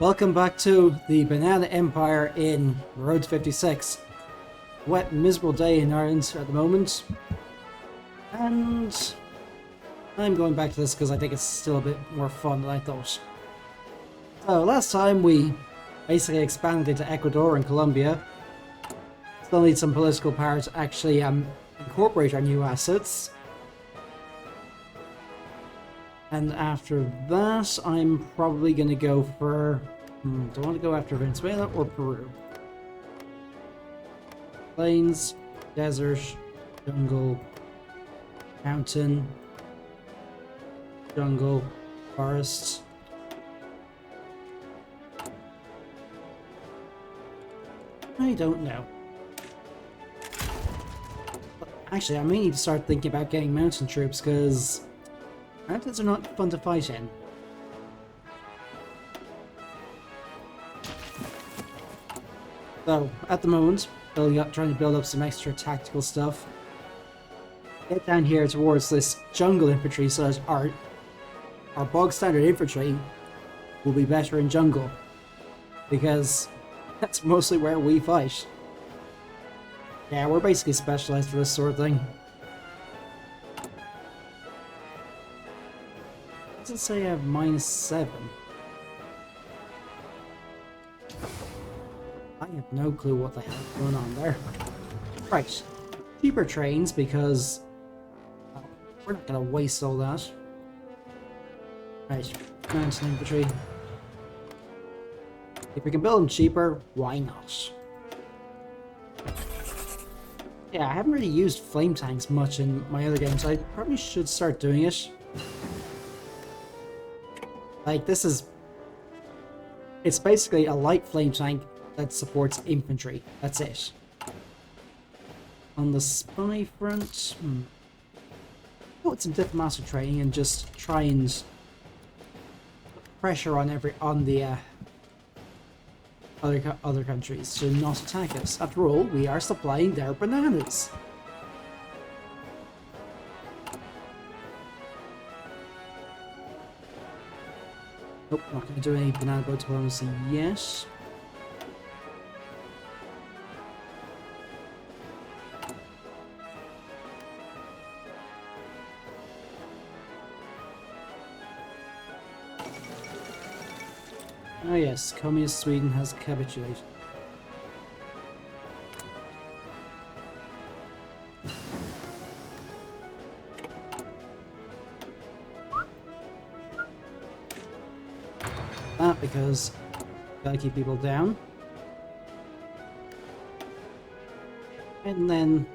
Welcome back to the Banana Empire in Road 56. Wet, miserable day in Ireland at the moment. And I'm going back to this because I think it's still a bit more fun than I thought. So last time we basically expanded into Ecuador and Colombia. Still need some political power to actually incorporate our new assets. And after that, I'm probably going to go for... do I want to go after Venezuela or Peru? Plains, desert, jungle, mountain, jungle, forest. I don't know. Actually, I may need to start thinking about getting mountain troops, because mountains are not fun to fight in. So, at the moment, trying to build up some extra tactical stuff. Get down here towards this jungle infantry so that our bog standard infantry will be better in jungle. Because that's mostly where we fight. Yeah, we're basically specialized for this sort of thing. What does it say I have -7? I have no clue what the hell is going on there. Right. Cheaper trains because we're not going to waste all that. Right. Mountain infantry. If we can build them cheaper, why not? Yeah, I haven't really used flame tanks much in my other games. I probably should start doing it. Like, this is... It's basically a light flame tank that supports infantry. That's it. On the spy front... Put some diplomatic training and just try and put pressure on the other countries to not attack us. After all, we are supplying their bananas. Nope, not going to do any banana boat diplomacy yet. Oh yes, Communist Sweden has capitulated. That because gotta keep people down. And then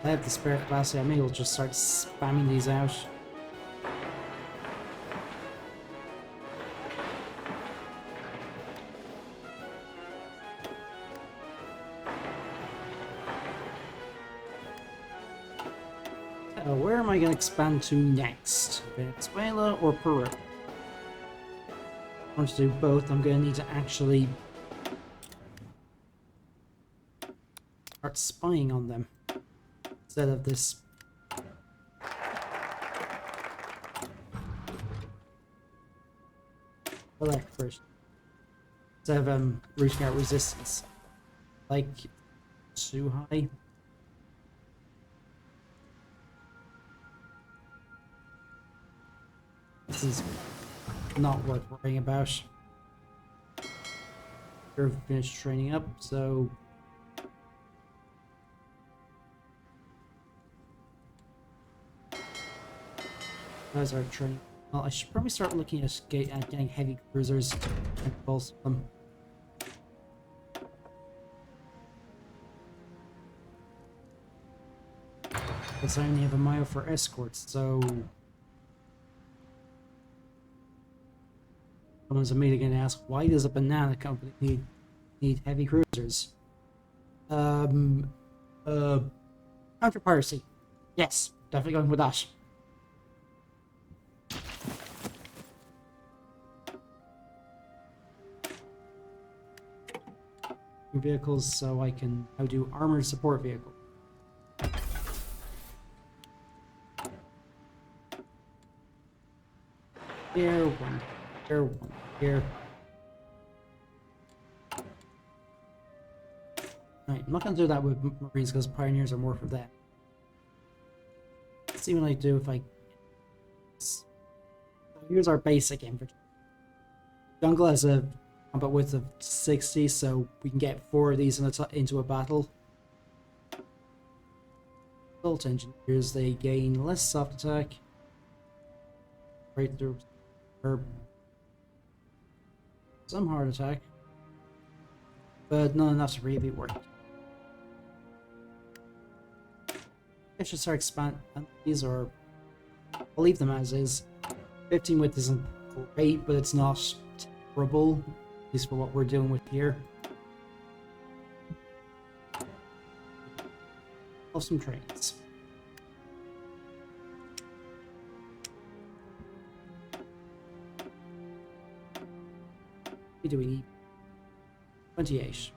I have the spare capacity, I may as well just start spamming these out. Where am I going to expand to next? Venezuela or Peru? If I want to do both, I'm going to need to actually start spying on them instead of this. Elect first. Instead of rooting out resistance. Like, too high. This is not worth worrying about. We're finished training up, so how's our training? Well, I should probably start looking at getting heavy cruisers and bolster them. Because I only have a mile for escorts, so someone's immediately going to ask, why does a banana company need heavy cruisers? Counter piracy. Yes, definitely going with that. Vehicles, so I can now do armored support vehicle. Here, one here. Right, I'm not going to do that with Marines because Pioneers are more for them. Let's see what I do if I... So here's our basic infantry. Jungle has a combat width of 60, so we can get 4 of these into a battle. Assault engineers, they gain less soft attack. Right through some hard attack, but not enough to really work. I should start expanding these, or I'll leave them as is. 15 width isn't great, but it's not terrible, at least for what we're doing with here. Awesome trains. What do we need? 28.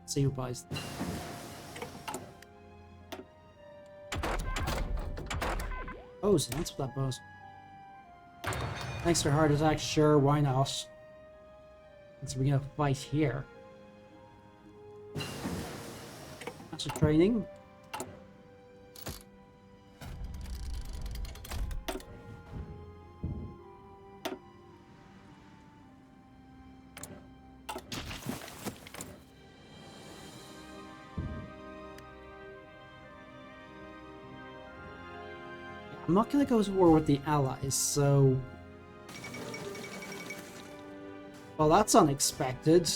See who buys them. Oh, so that's what that was. Thanks for heart attack, sure, why not? So we're gonna fight here. That's a training. I'm not gonna go to war with the Allies, so... Well, that's unexpected.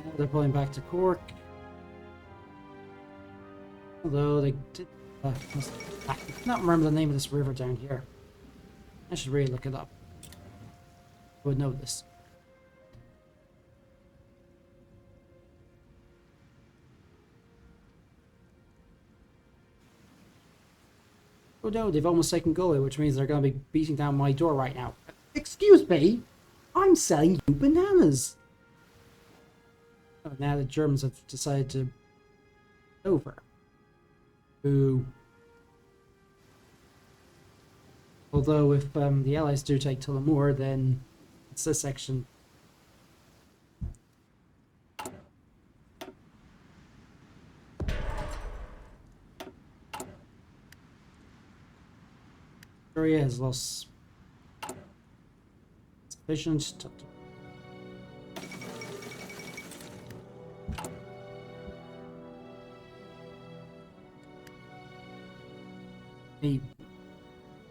Now they're pulling back to Cork. Although they did... I cannot remember the name of this river down here. I should really look it up. I would know this. Oh no, they've almost taken Gully, which means they're going to be beating down my door right now. Excuse me? I'm selling you bananas! Oh, now the Germans have decided to... over. Boo. Although if the Allies do take Tullamore, then it's this section. Korea has lost sufficient. Maybe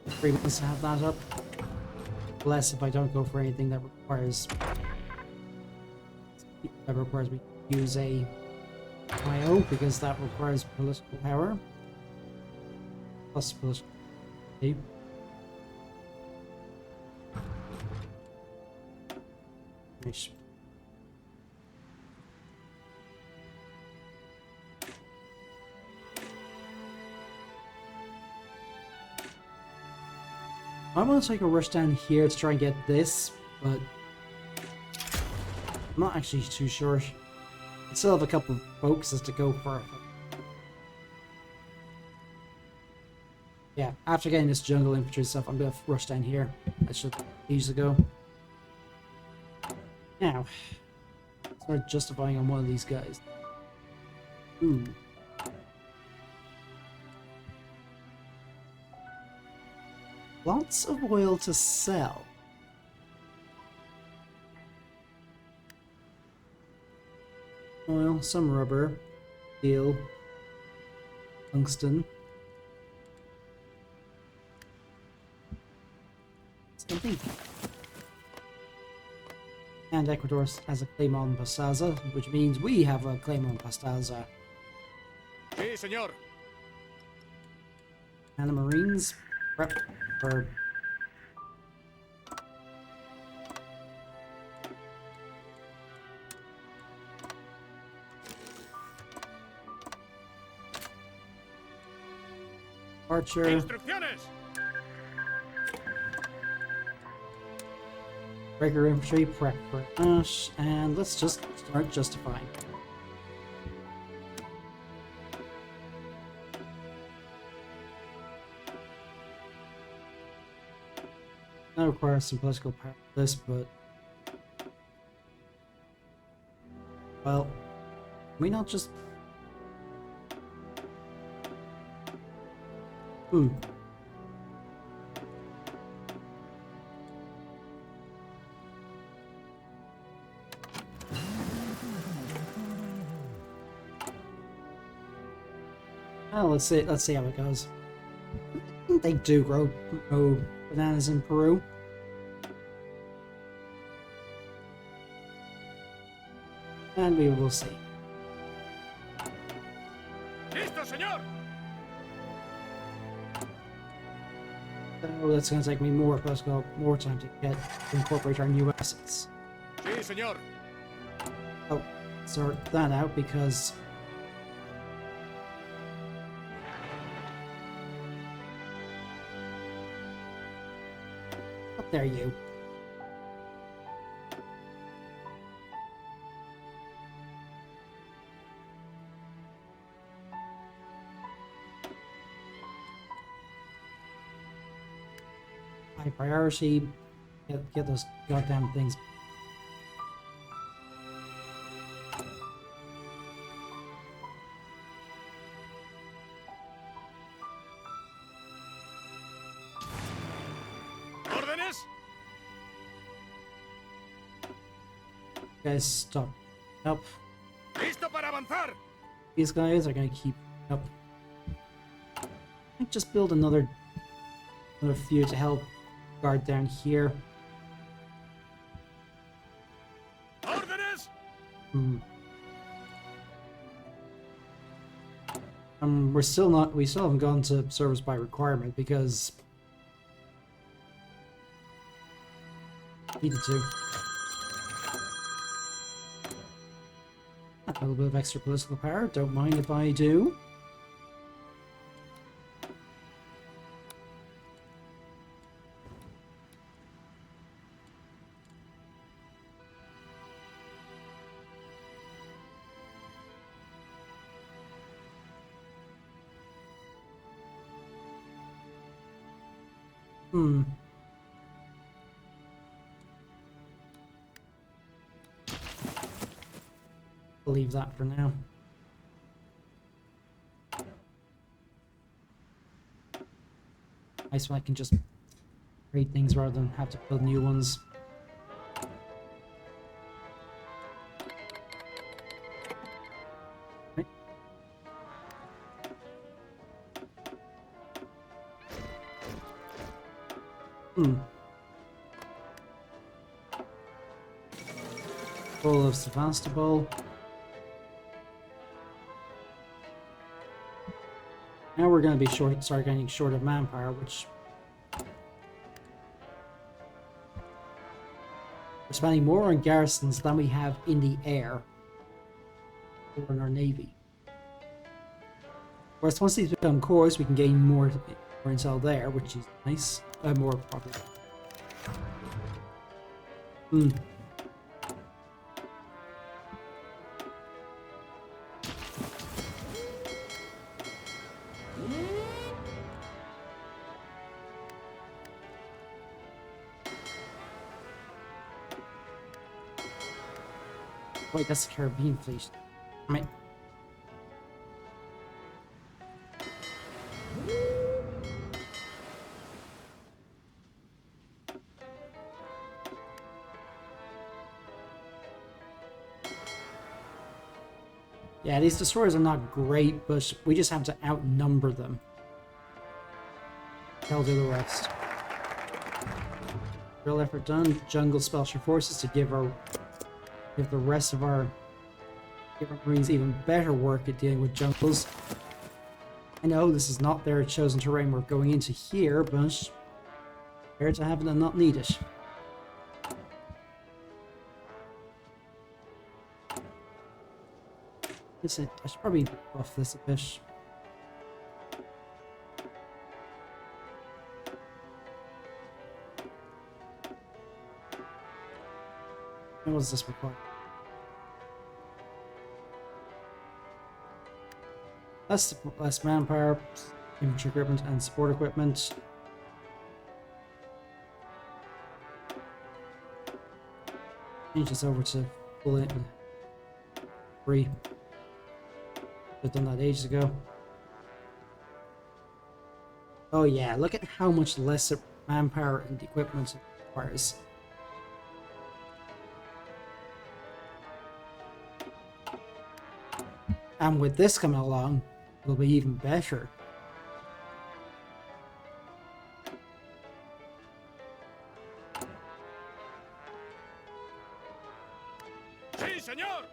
3 months to have that up. Less if I don't go for anything that requires me to use a IO, because that requires political power. Plus political. Okay. Nice. I want to take a rush down here to try and get this, but I'm not actually too sure. I still have a couple of focuses to go for. Yeah, after getting this jungle infantry stuff, I'm going to rush down here. I should easily go. Now, start justifying on one of these guys. Ooh. Lots of oil to sell. Oil, some rubber, steel, tungsten. Something. And Ecuador has a claim on Pastaza, which means we have a claim on Pastaza. Sí, señor. And the Marines prep for Archer. Instrucciones. Regular infantry, prep for that, and let's just start justifying. That requires some political power for this, but well, can we not just well, let's see how it goes. They do grow bananas in Peru. And we will see. ¡Listo, señor! So that's going to take me more time to incorporate our new assets. Sí, señor. Oh, sort that out because up there, you. High priority. Get those goddamn things. ¿Órdenes? Guys, stop. Nope. ¡Listo para avanzar! These guys are gonna keep up. I just build another few to help guard down here. ¡Órdenes! We still haven't gone to service by requirement because needed to. A little bit of extra political power, don't mind if I do. I'll leave that for now. Nice when I can just create things rather than have to build new ones. Right. Full of Sevastopol. Now we're going to be start getting short of manpower, which we're spending more on garrisons than we have in the air or in our navy. Whereas once these become cores, we can gain more intel there, which is nice. More profit. Wait, that's the Caribbean fleet. I mean, yeah, these destroyers are not great, but we just have to outnumber them. They'll do the rest. Real effort done. Jungle special forces to give the rest of our Marines even better work at dealing with jungles. I know this is not their chosen terrain we're going into here, but better to have it than not need it. I should probably buff this a bit. And what does this require? Less manpower, infantry equipment, and support equipment. Change this over to full in free. I've done that ages ago. Oh yeah, look at how much less manpower and equipment it requires. And with this coming along, it'll be even better. Sí, señor.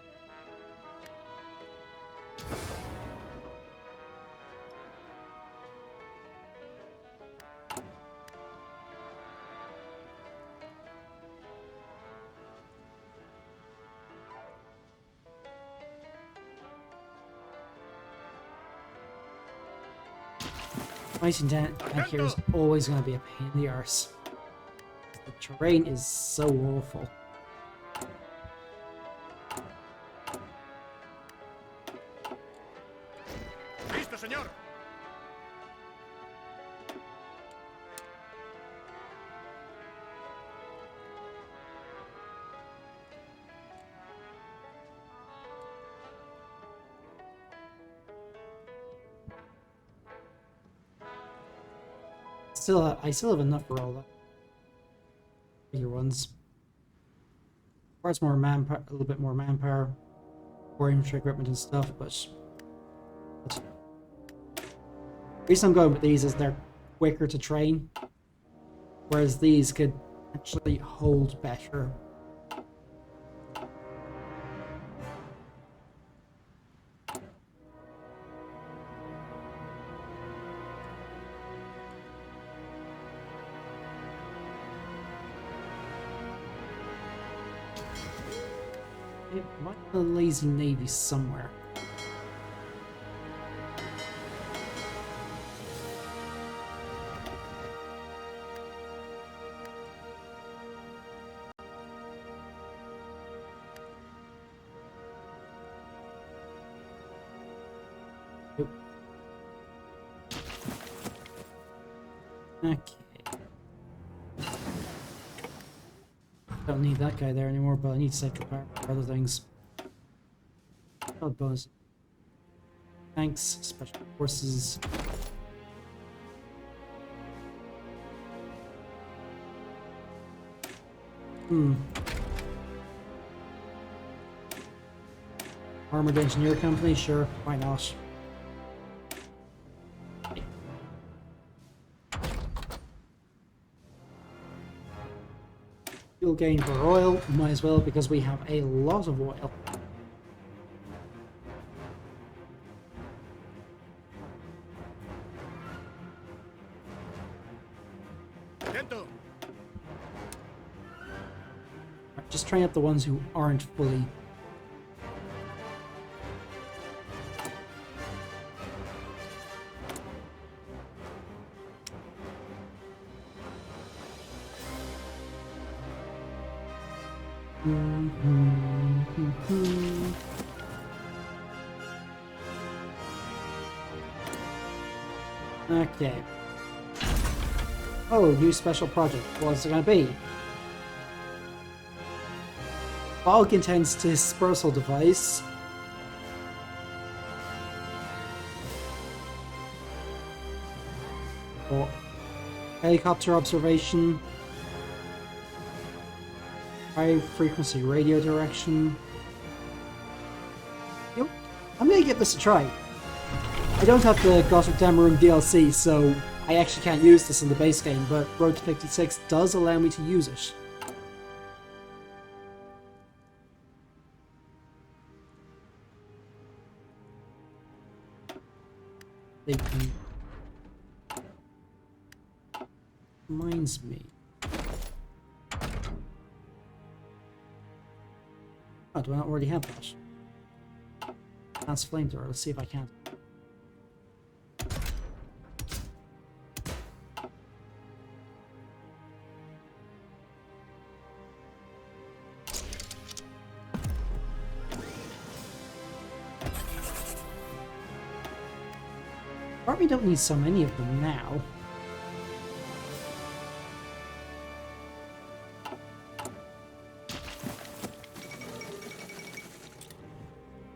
Fighting down here is always going to be a pain in the arse. The terrain is so awful. Listo, señor. I still have enough for all that. Bigger ones. Requires more manpower, a little bit more manpower, more infantry equipment and stuff, but the reason I'm going with these is they're quicker to train, whereas these could actually hold better. It might be a lazy navy somewhere. Nope. Okay. Don't need that guy there anymore, but I need sector power for other things. Oh, bonus. Tanks, special forces. Armored Engineer Company, sure, why not? Fuel gain for oil, might as well because we have a lot of oil. Atento. Just train up the ones who aren't fully. Okay. Oh, new special project. What's it gonna be? Fog intense dispersal device. Or helicopter observation. High frequency radio direction. Yep. I'm gonna give this a try. I don't have the Gothic Demo DLC, so I actually can't use this in the base game, but Road to 56 does allow me to use it. They can... Reminds me. Oh, do I not already have that? That's flamethrower. Let's see if I can. probably don't need so many of them now.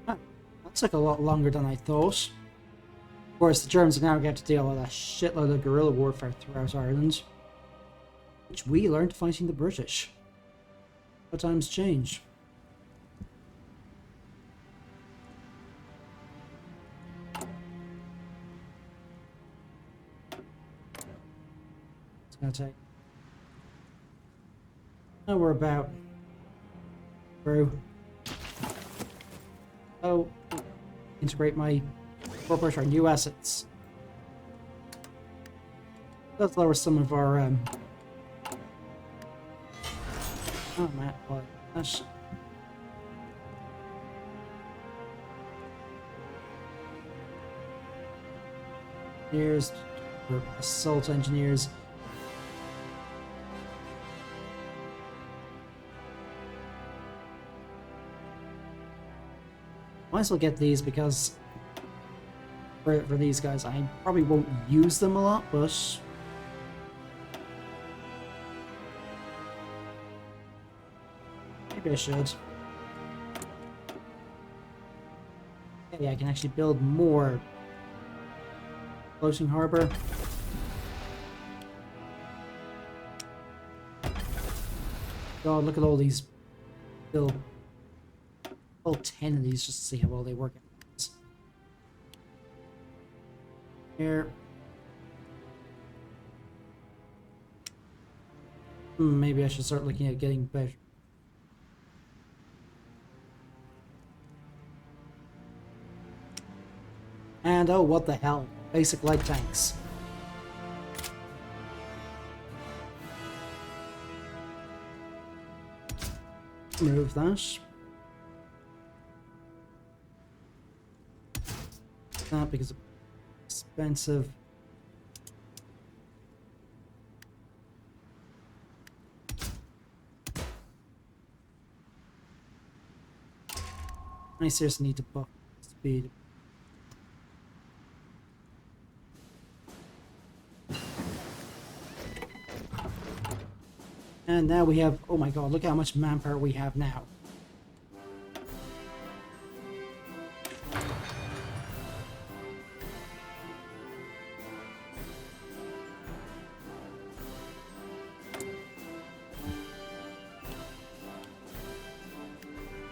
Huh, that took a lot longer than I thought. Of course, the Germans are now going to have to deal with a shitload of guerrilla warfare throughout Ireland, which we learned fighting the British. But times change. It's going to take... Now we're about through. Oh, integrate my corporate or new assets. Let's lower some of our oh man, what? That's... Engineers, or assault engineers. Might as well get these because for these guys, I probably won't use them a lot, but maybe I should. Yeah, I can actually build more floating harbor. God, look at all these. Build all 10 of these just to see how well they work. Here. Maybe I should start looking at getting better. And oh, what the hell? Basic light tanks. Remove that. That because it's expensive. I seriously need to buff speed. And now we have, oh my god, look how much manpower we have now.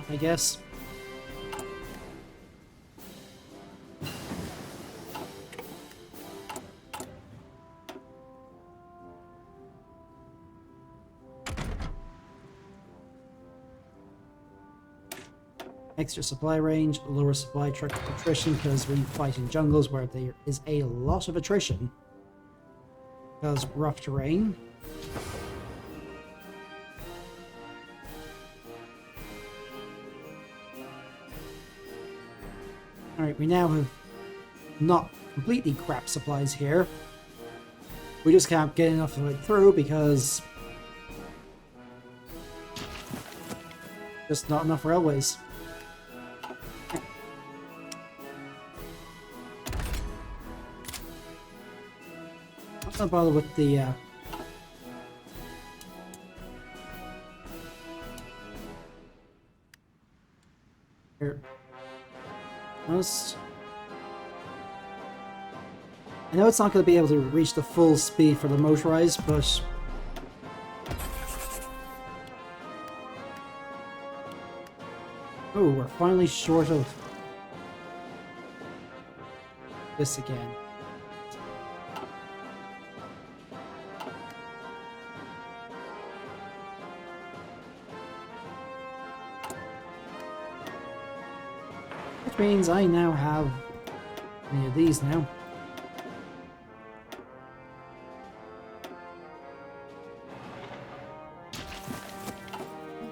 I guess. Extra supply range, lower supply truck attrition because we fight in jungles where there is a lot of attrition because rough terrain. Alright, we now have not completely crap supplies here. We just can't get enough of it through because just not enough railways. I'm not bother with the here. Most. I know it's not going to be able to reach the full speed for the motorized, but oh, we're finally short of this again. Which means I now have any of these now.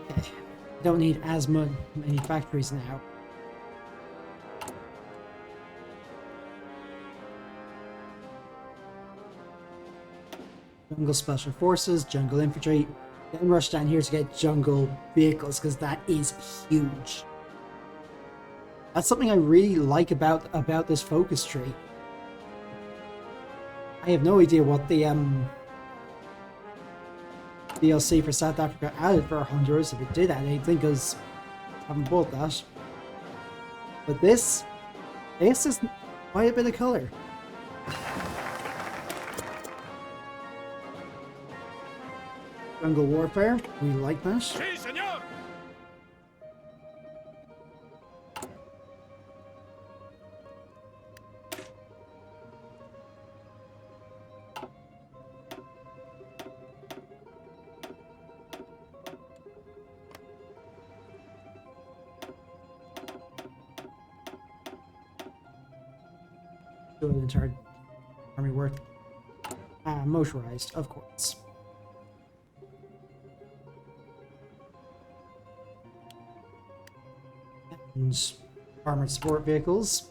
Okay, don't need as many factories now. Jungle Special Forces, Jungle Infantry, then rush down here to get Jungle Vehicles because that is huge. That's something I really like about this focus tree. I have no idea what the DLC for South Africa added for Honduras. If it did add anything, because I haven't bought that. But this is quite a bit of color. Jungle warfare, we like that. Sí, señor. Do an entire army worth. Motorized, of course. And armored support vehicles.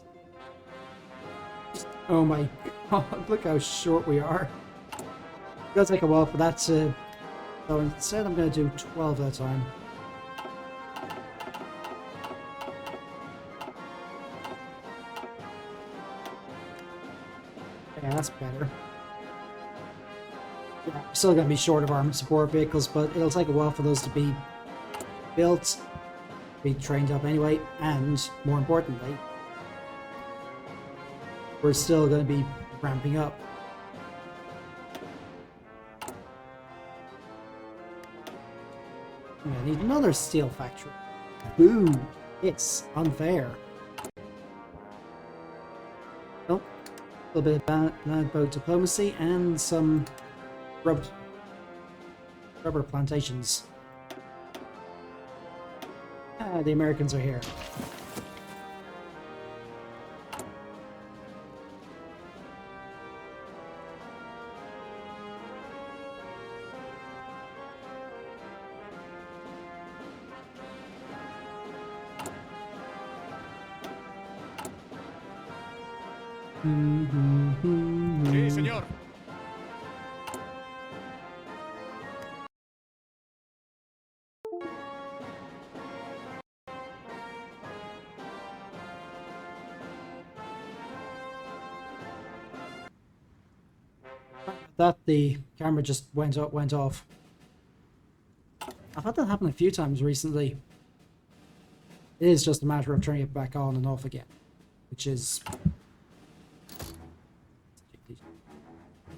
Oh my god, look how short we are. It's gonna take a while for that to... So instead I'm gonna do 12 at a time. Yeah, that's better. Yeah, we're still gonna be short of armored support vehicles, but it'll take a while for those to be built, be trained up anyway, and more importantly, we're still going to be ramping up. I need another steel factory. Boo! It's unfair. Oh, a little bit about diplomacy and some rubber plantations. Ah, the Americans are here. Sí, señor. That the camera just went off. I've had that happen a few times recently. It is just a matter of turning it back on and off again, which is...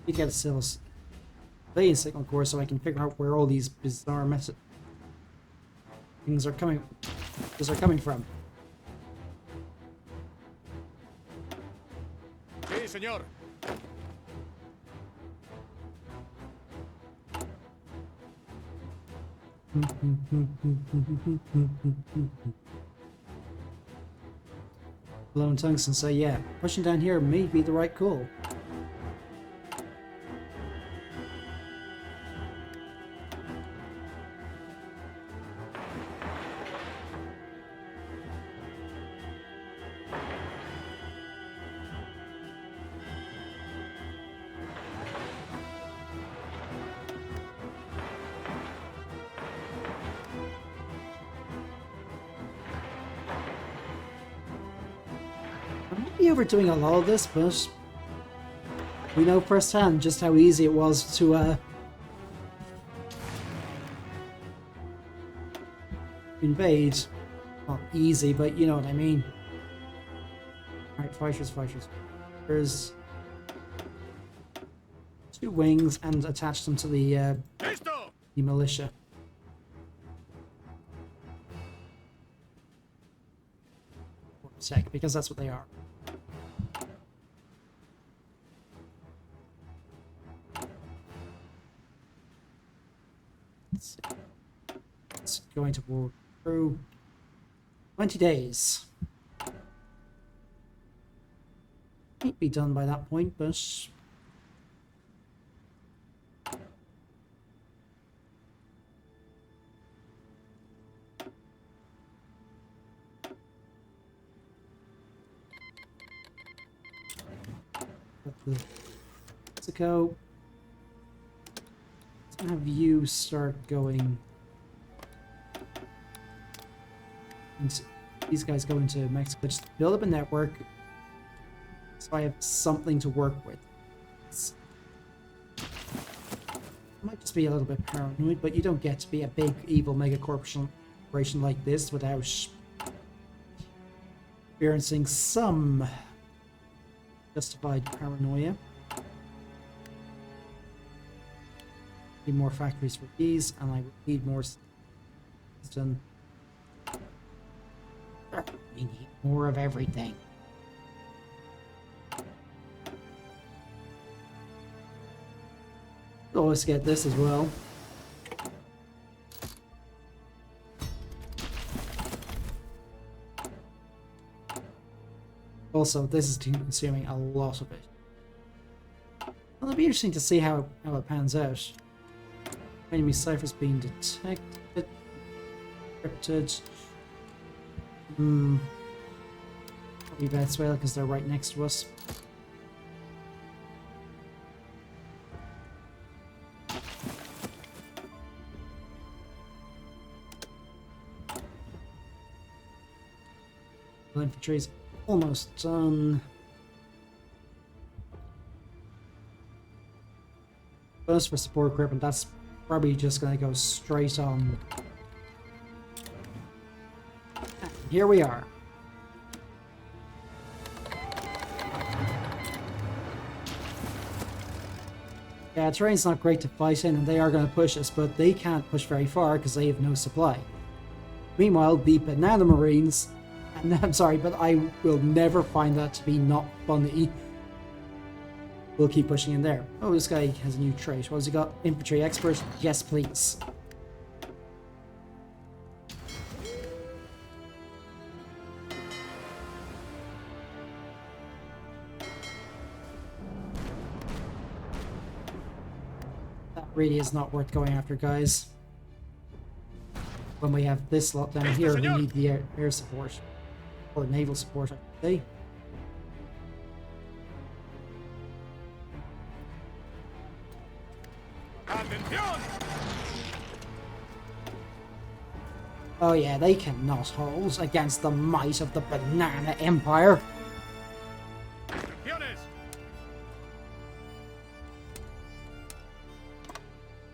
You get a civilian signal core so I can figure out where all these bizarre things are coming from. Sí, señor. Blown tungsten say, yeah, pushing down here may be the right call. I might be overdoing a lot of this, but we know firsthand just how easy it was to invade. Not easy, but you know what I mean. Alright, fighters. There's 2 wings and attach them to the Listo. militia. For a sec, because that's what they are. Let's see. It's going to war through 20 days. Might be done by that point, but Mexico. Let's have you start going. And these guys go into Mexico. Just build up a network so I have something to work with. It's Might just be a little bit paranoid, but you don't get to be a big evil mega corporation like this without experiencing some justified paranoia. Need more factories for these, and I need more. We need more of everything. Always get this as well. Also, this is consuming a lot of it. Well, it'll be interesting to see how it pans out. Enemy ciphers being detected. Encrypted. Probably Venezuela because they're right next to us. Infantry's almost done. Bonus for support equipment, that's probably just going to go straight on. And here we are. Yeah, terrain's not great to fight in, and they are going to push us, but they can't push very far because they have no supply. Meanwhile, the Banana Marines, and I'm sorry, but I will never find that to be not funny. We'll keep pushing in there. Oh, this guy has a new trait. What has he got? Infantry expert? Yes, please. That really is not worth going after, guys. When we have this lot down here, we need the air support. Or naval support, I should say. Oh yeah, they cannot hold against the might of the Banana Empire.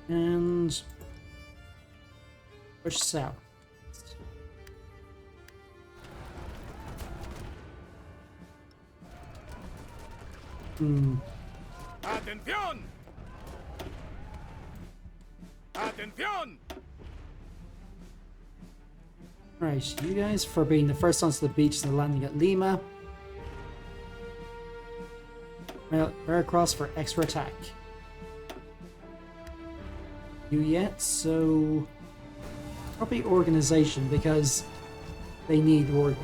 And push south. Atención! Atención! Right, you guys for being the first onto the beach and the landing at Lima. Bear across for extra attack. You yet, so probably organization because they need org.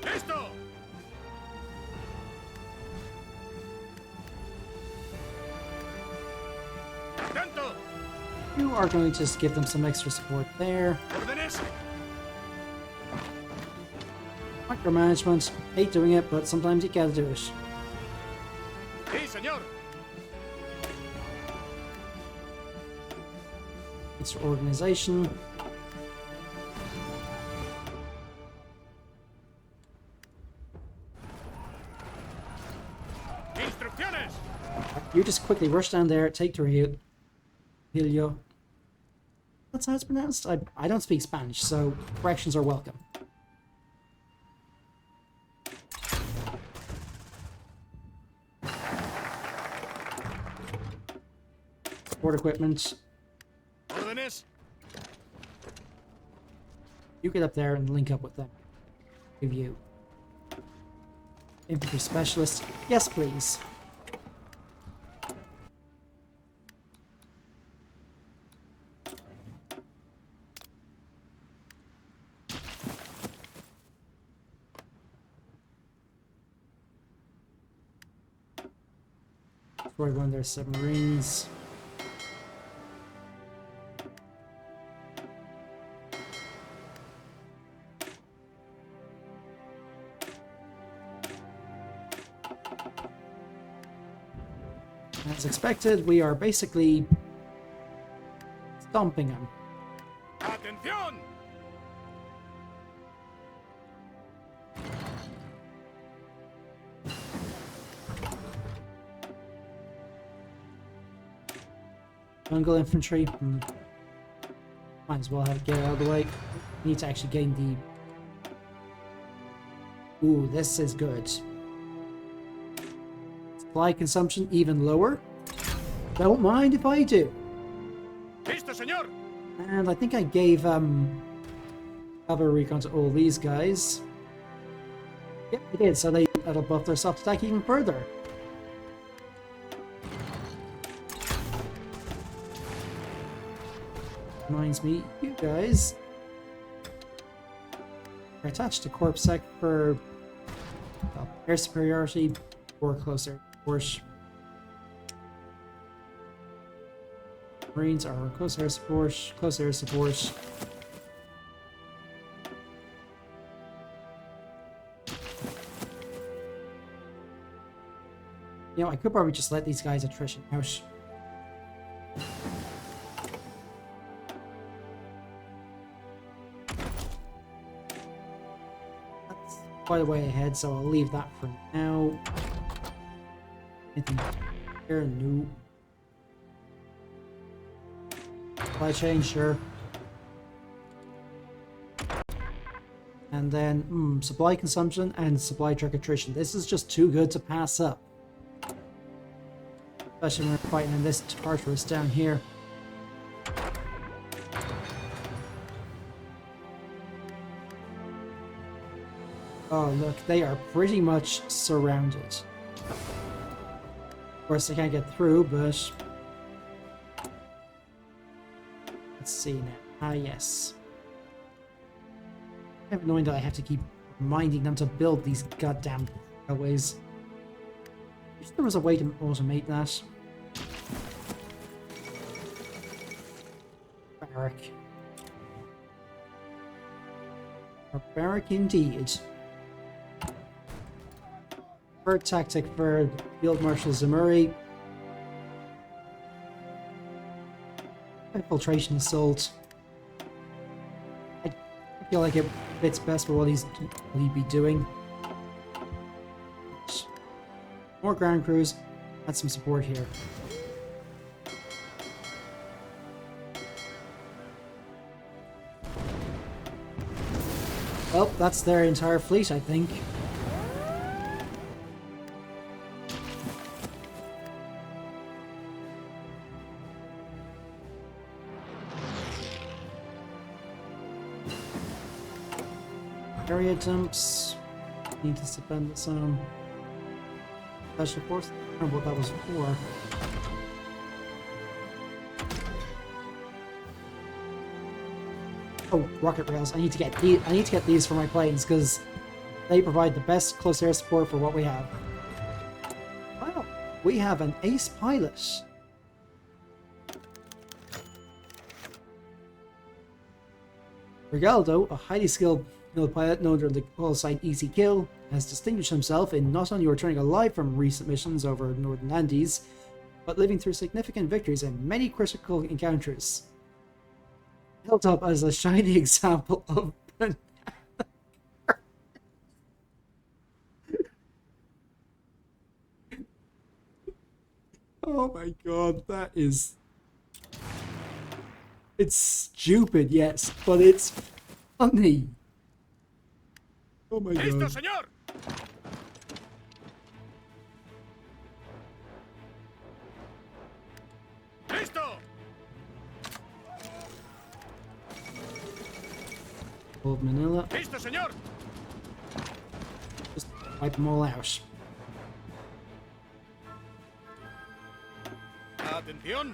Listo! Atento! You are going to just give them some extra support there. Órdenes. Micromanagement. Hate doing it, but sometimes you gotta do it. Sí, señor. Extra organization. Instrucciones. You just quickly rush down there, take Trujillo. That's how it's pronounced? I don't speak Spanish, so corrections are welcome. Support equipment. Órdenes. You get up there and link up with them. Give you. Infantry specialist. Yes, please. Destroy one of their submarines. As expected, we are basically stomping them. Atención. Jungle infantry. Might as well have it get out of the way. Need to actually gain the... Ooh, this is good. Supply consumption even lower. Don't mind if I do. Listo, señor. And I think I gave other recon to all these guys. Yep, I did. So that'll buff their soft attack even further. Reminds me, you guys are attached to Corp Sec for air superiority or closer force. Marines are close air support, close air support. You know, I could probably just let these guys attrition out. That's quite a way ahead, so I'll leave that for now. Anything here? No. Supply chain, sure. And then, supply consumption and supply truck attrition. This is just too good to pass up. Especially when we're fighting in this Tartarus down here. Oh look, they are pretty much surrounded. Of course they can't get through, but... Let's see now. Ah, yes. I have knowing that I have to keep reminding them to build these goddamn railways. I wish there was a way to automate that. Barbaric. Barbaric indeed. Third tactic for Field Marshal Zamuri. Infiltration assault. I feel like it fits best for what he'd be doing. More ground crews. Add some support here. Well, that's their entire fleet, I think. Area dumps. Need to spend some special force. I don't remember what that was for. Oh, rocket rails. I need to get these for my planes because they provide the best close air support for what we have. Wow, we have an ace pilot. Rigaldo, a highly skilled pilot known during the call sign Easy Kill, has distinguished himself in not only returning alive from recent missions over Northern Andes, but living through significant victories in many critical encounters. Held up as a shining example of oh my god, that is... It's stupid, yes, but it's funny. Oh my god. Listo, señor. Listo. Old Manila. Listo, señor. Just wipe them all out. Atención.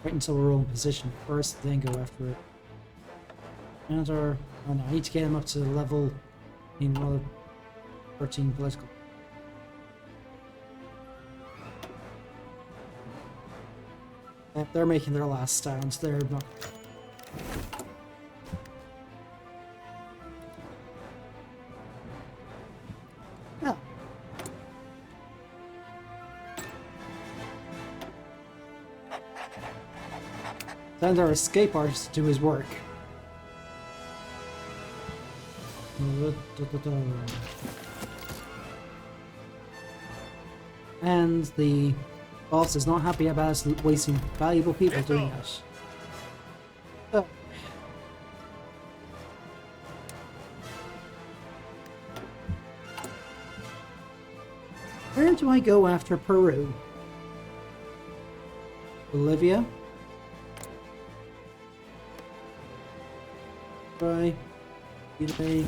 Wait until we're all in position first, then go after it. Another... Oh no, I need to get him up to level... in level 13 political. They're making their last stands. They're not... Yeah. Send our escape artist to do his work. And the Boss is not happy about us wasting valuable people doing that. Oh. Where do I go after Peru? Bolivia? Try. Chile.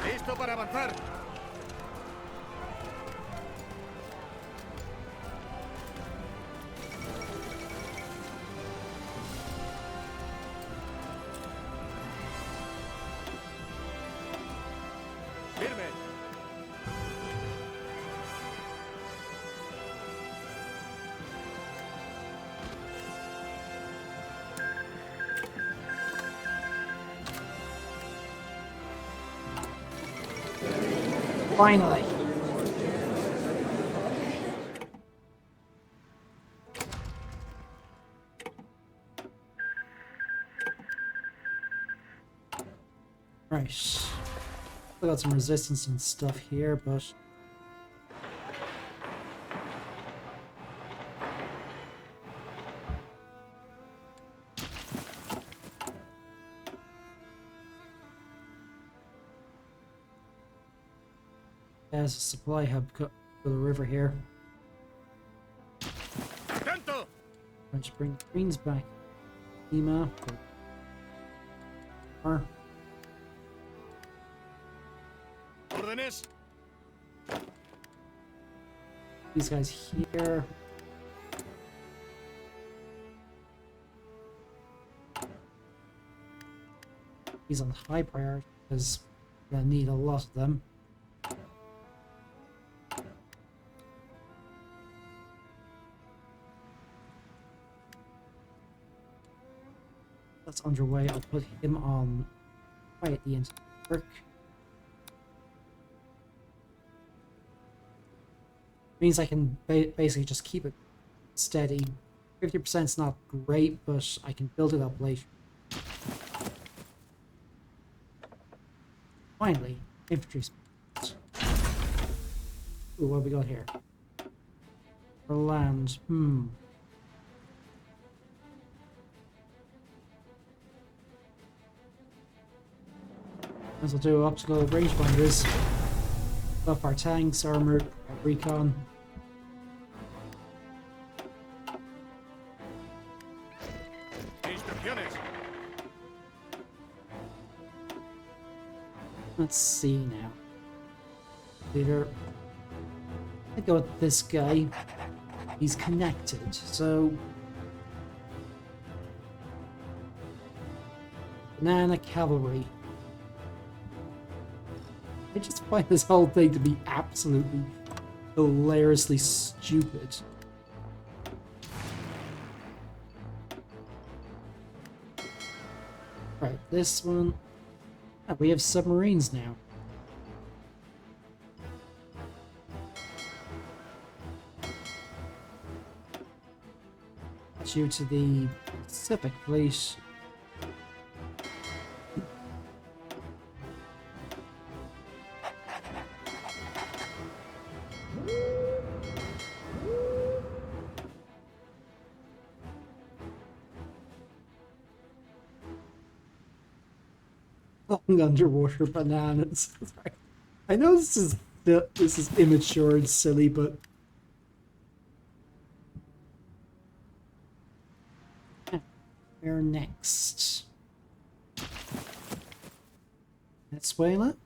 Listo para avanzar. Firme. Finally. Right. We got some resistance and stuff here, but there's a supply hub for the river here. Atento. Let's bring the Greens back. Lima. Or Órdenes. these guys here. He's on high priority because we're gonna need a lot of them. That's underway. I'll put him on right at the end of the work. Means I can basically just keep it steady. 50% is not great, but I can build it up later. Finally, infantry speed. Ooh, what have we got here? For land, As we'll do optical rangefinders. Buff our tanks, armor, recon. Instrucciones. Let's see now. Leader. I go with this guy. He's connected, so banana cavalry. I just find this whole thing to be absolutely hilariously stupid. Right, this one. Ah, we have submarines now. Due to the Pacific Fleet. Long underwater bananas. Sorry. I know this is immature and silly, but where next? Venezuela?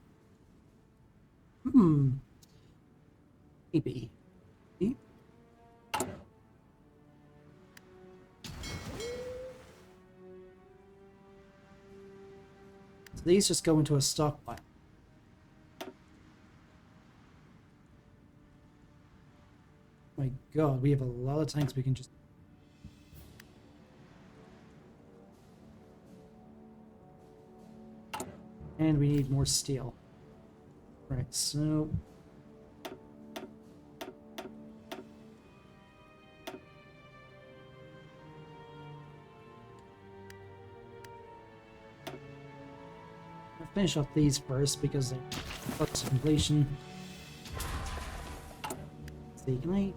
Maybe. So these just go into a stockpile. My god, we have a lot of tanks we can just... And we need more steel. Right, so... I'll finish off these first because they're to completion. Let's see, can I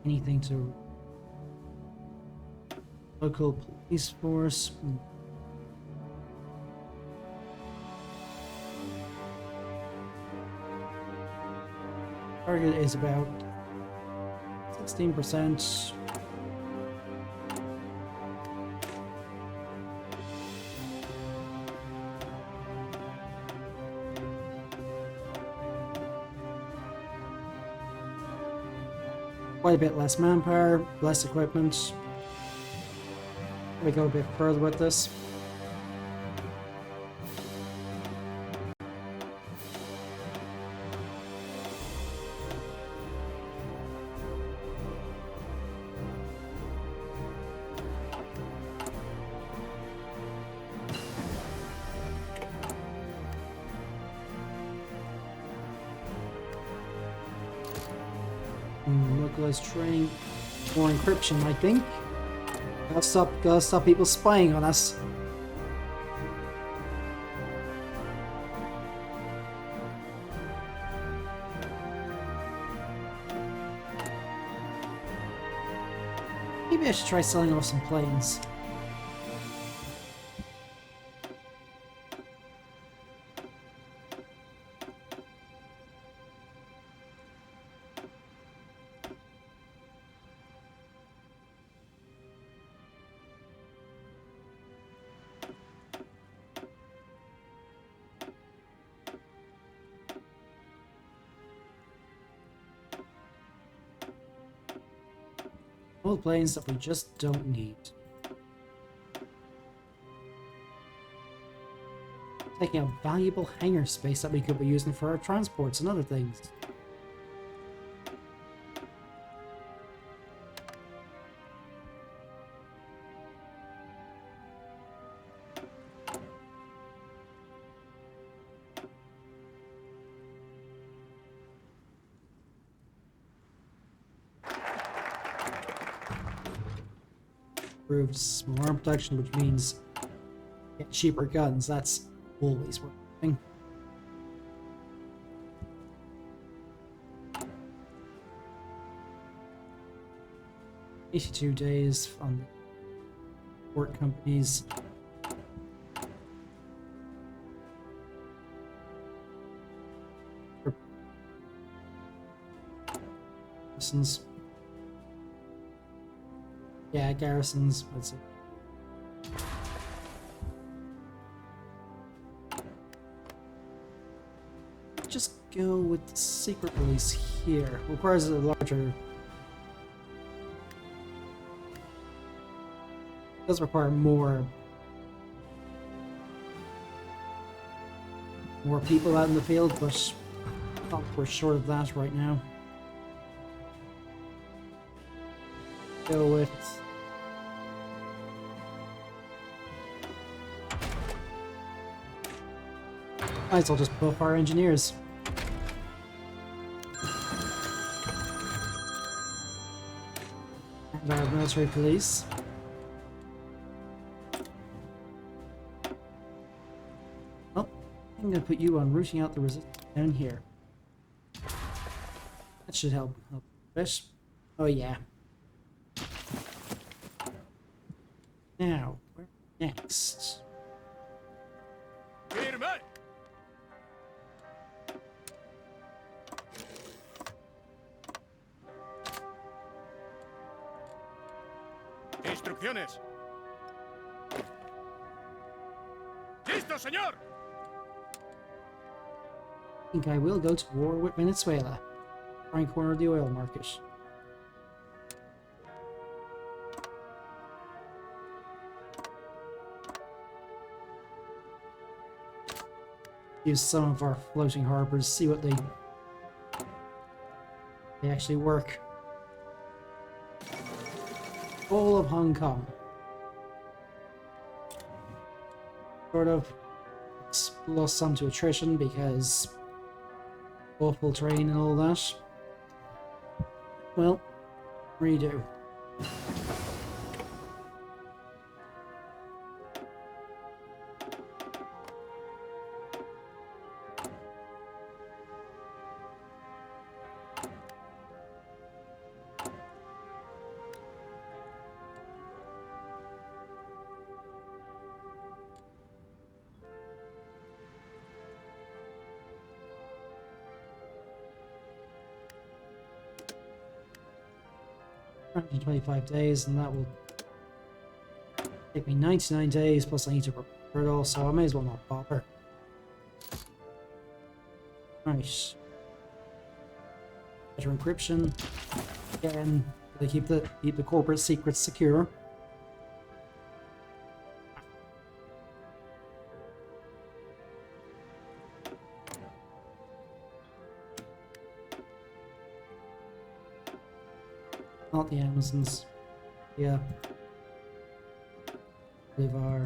anything to local police force? Target is about 16%. Quite a bit less manpower, less equipment. We go a bit further with this. Localized training, more encryption, I think. Gotta stop people spying on us. Maybe I should try selling off some planes. Old planes that we just don't need. Taking up valuable hangar space that we could be using for our transports and other things. Improves more arm protection, which means get cheaper guns. That's always working. 82 days on the port companies. Garrisons. Yeah, garrisons. Let's see. Just go with the secret release here. Requires a larger. Does require more people out in the field, but we're short of that right now. Go with might as well just buff our engineers. And our military police. Well, I'm gonna put you on rooting out the resistance down here. That should help a bit. Oh yeah. Now, where next? Firme. Instrucciones. ¡Listo, señor! I think I will go to war with Venezuela. Try and corner the oil market. Use some of our floating harbors, see what they actually work. All of Hong Kong. Sort of lost some to attrition because awful terrain and all that. Well, redo. 125 days, and that will take me 99 days, plus I need to repair it all, so I may as well not bother. Right. Better encryption. Again, they keep the corporate secrets secure. Not the Amazons. Yeah. Bolivar.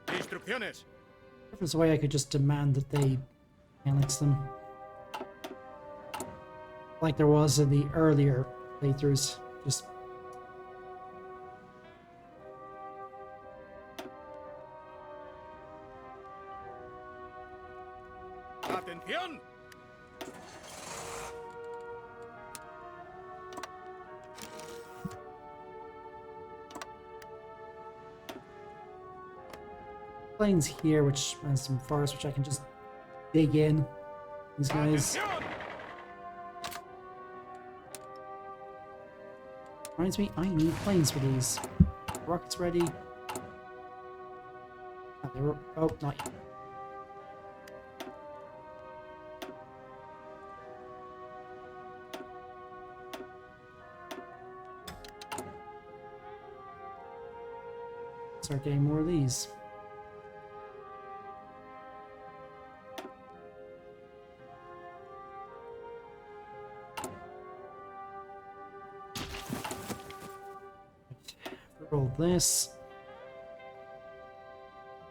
Instrucciones. If there's a way I could just demand that they annex them. Like there was in the earlier playthroughs. Just Atención. plains here, which has some forest, which I can just dig in. These guys. Atención. Reminds me, I need planes for these. Rockets ready. Oh, they were. Oh, not yet. Start getting more of these. Roll this.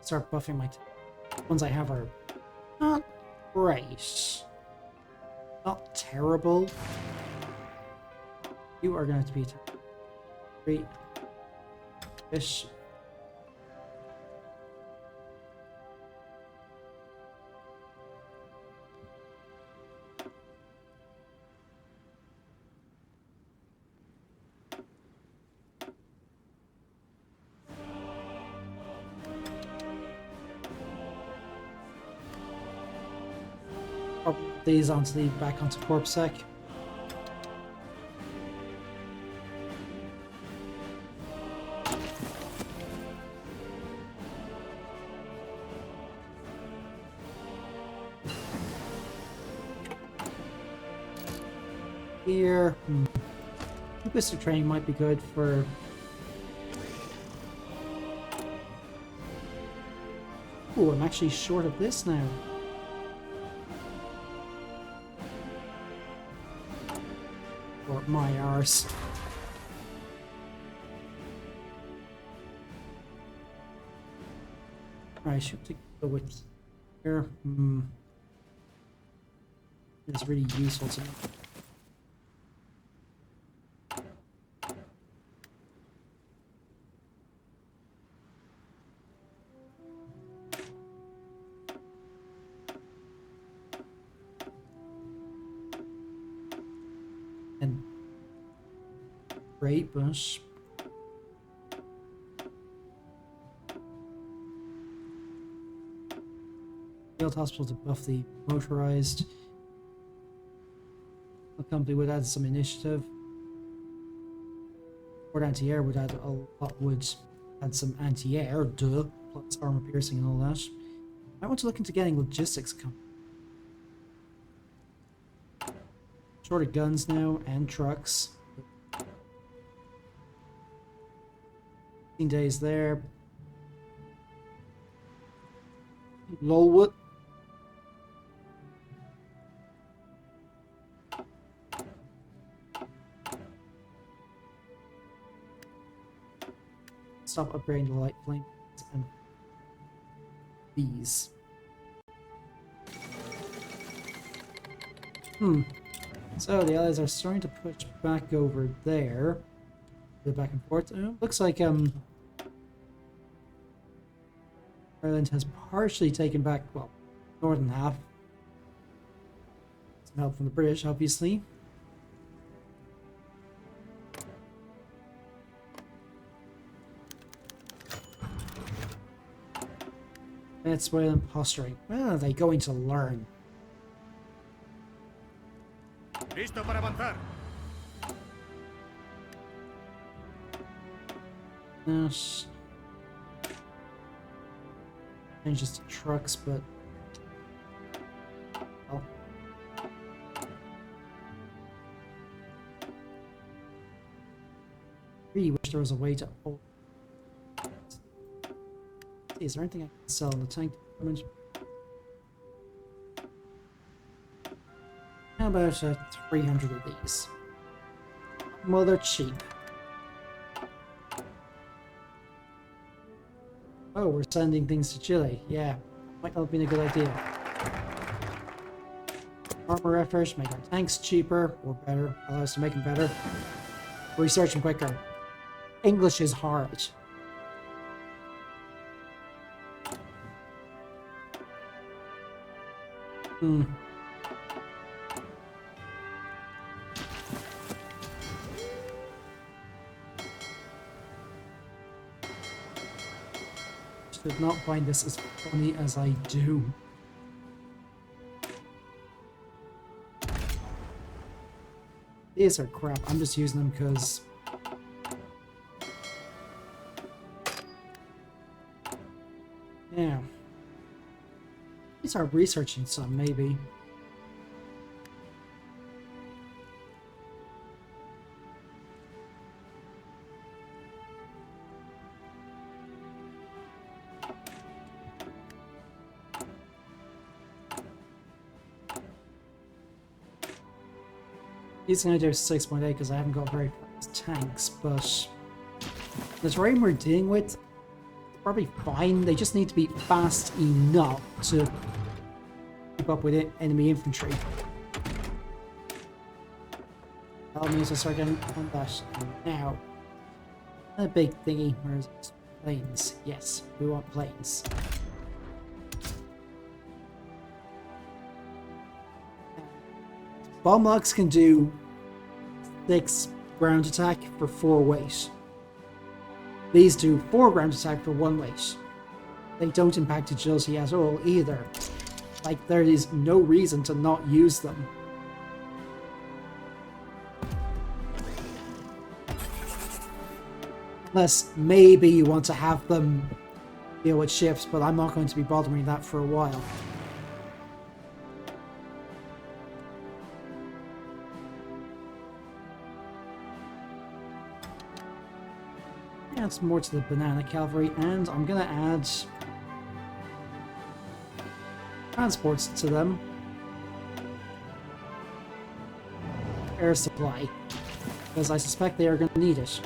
Start buffing my ones I have are not great. Not terrible. You are going to be great. Fish. These onto the back onto CorpSec. Here, linguistic training might be good for. Ooh, I'm actually short of this now. Or my arse. I should go with here. It's really useful to me. And great, but field hospital to buff the motorized. The company would add some initiative. Or anti-air would add a lot. Would add some anti-air, duh, plus armor piercing and all that. I want to look into getting logistics company. Short of guns now and trucks. 15 days there. Lolwood. Stop upgrading the light flame and these. So the allies are starting to push back over there. Go back and forth. Looks like Ireland has partially taken back, well, northern half. some help from the British, obviously. Venezuelan posturing. When are they going to learn? Listo para avanzar. Yes. Changes to trucks, but well. Really wish there was a way to hold. Is there anything I can sell in the tank department? How about 300 of these? Well, they're cheap. Oh, we're sending things to Chile. Yeah, might not have been a good idea. Armor effort, make our tanks cheaper or better. Allow us to make them better. Research them quicker. English is hard. Did not find this as funny as I do. These are crap. I'm just using them because yeah. These are researching some, maybe. He's going to do 6.8 because I haven't got very fast tanks, but the terrain we're dealing with is probably fine. They just need to be fast enough to keep up with enemy infantry. That means I'll start getting on that now. A big thingy. Where's it? Planes? Yes, we want planes. Bomb locks can do 6 ground attack for 4 weight. These do 4 ground attack for 1 weight. They don't impact agility at all either. Like, there is no reason to not use them. Unless maybe you want to have them deal with ships, but I'm not going to be bothering that for a while. Add some more to the banana cavalry, and I'm gonna add transports to them. Air supply, because I suspect they are going to need it.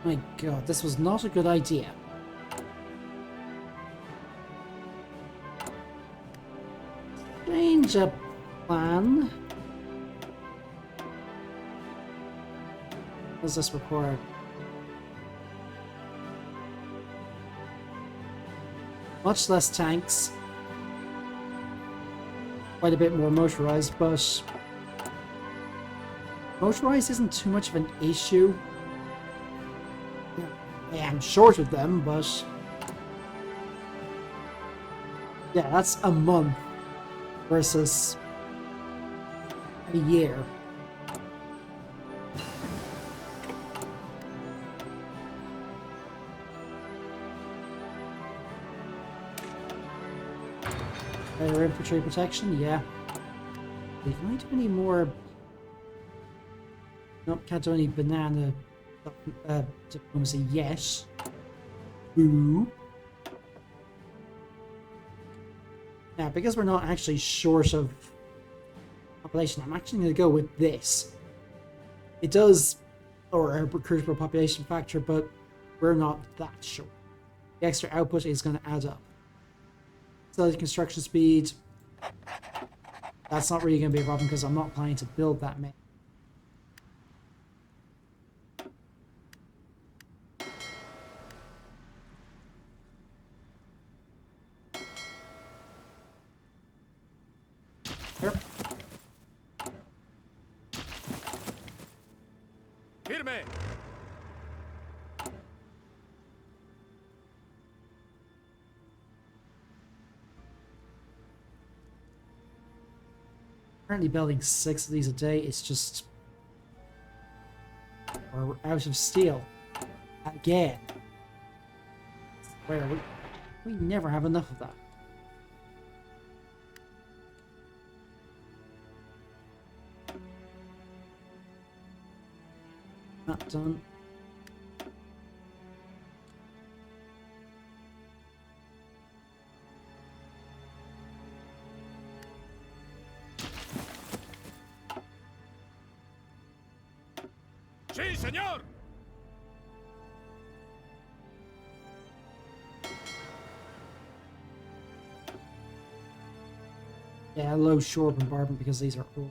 My god, this was not a good idea. Change up plan. What does this require? Much less tanks. Quite a bit more motorized, but motorized isn't too much of an issue. I am short of them, but yeah, that's a month versus a year. Better infantry protection, yeah. Can I do any more? Nope, can't do any banana diplomacy yet. Ooh. Now, because we're not actually short of population, I'm actually going to go with this. It does lower our recruitable population factor, but we're not that short. The extra output is going to add up. So the construction speed, that's not really going to be a problem because I'm not planning to build that many. currently building 6 of these a day. It's just we're out of steel again. Where we never have enough of that. Not done. Sí, señor. Yeah, low shore bombardment because these are old.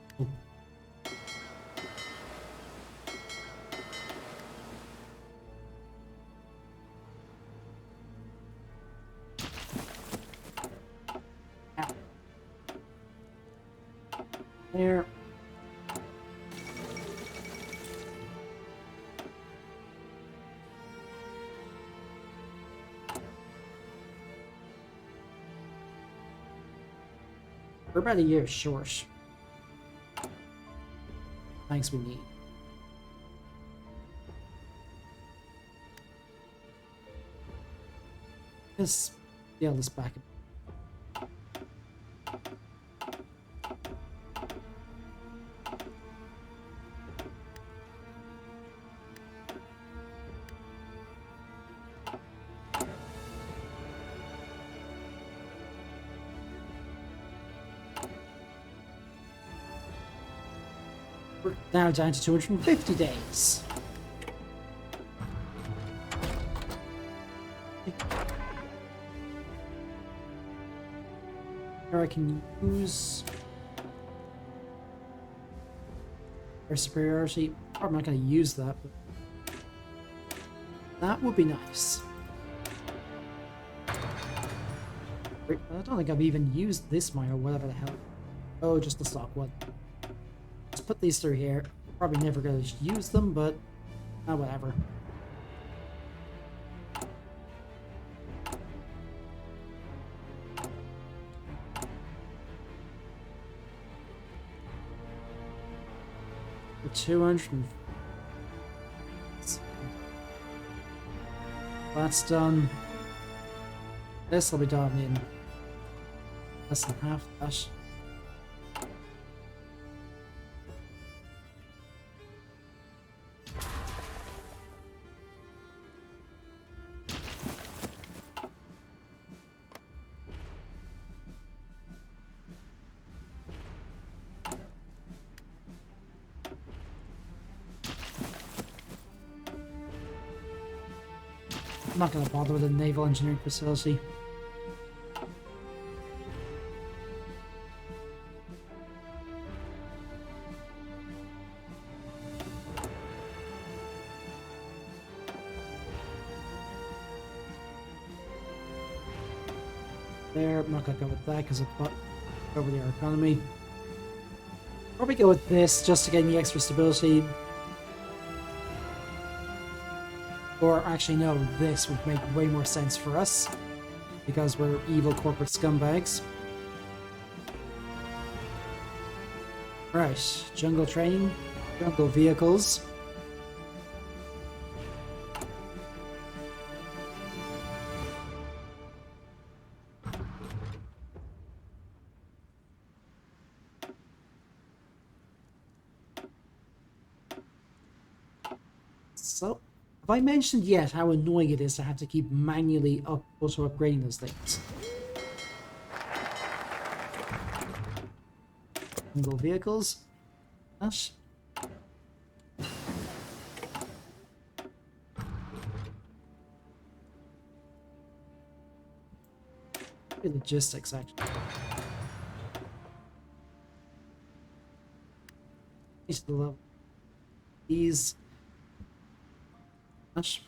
There. We're about a year short. Thanks, we need. Let's scale this back. We're now down to 250 days. Here I can use our superiority. I'm not going to use that, but that would be nice. I don't think I've even used this mine or whatever the hell. Oh, just the stock one. Let's put these through here. Probably never going to use them, but whatever. For 200. That's done. This will be done in less than half that. I'm not going to bother with a naval engineering facility. There, I'm not going to go with that because it bought over our economy. Probably go with this just to gain the extra stability. Or actually no, this would make way more sense for us because we're evil corporate scumbags. Right, jungle training, jungle vehicles. So, have I mentioned yet how annoying it is to have to keep manually auto upgrading those things? Single vehicles. That. Logistics, actually. These are the level. These. That.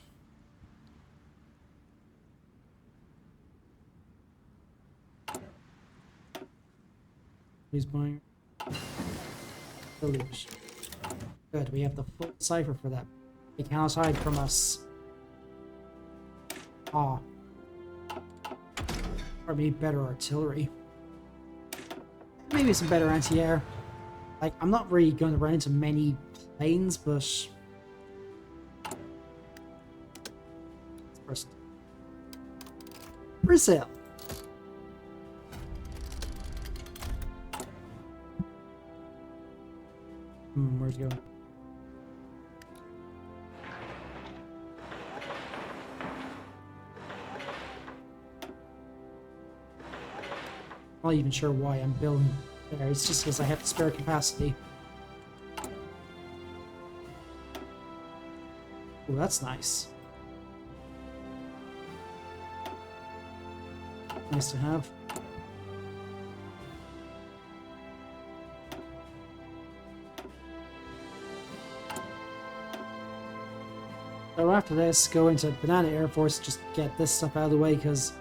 He's buying. Deluge. Good, we have the full cipher for that. They cannot hide from us. Ah. Or maybe better artillery. Maybe some better anti-air. Like, I'm not really going to run into many planes, but first, Brazil. Where's it going? I'm not even sure why I'm building there. It's just because I have the spare capacity. Oh, that's nice. Nice to have. So after this, go into Banana Air Force, just get this stuff out of the way, because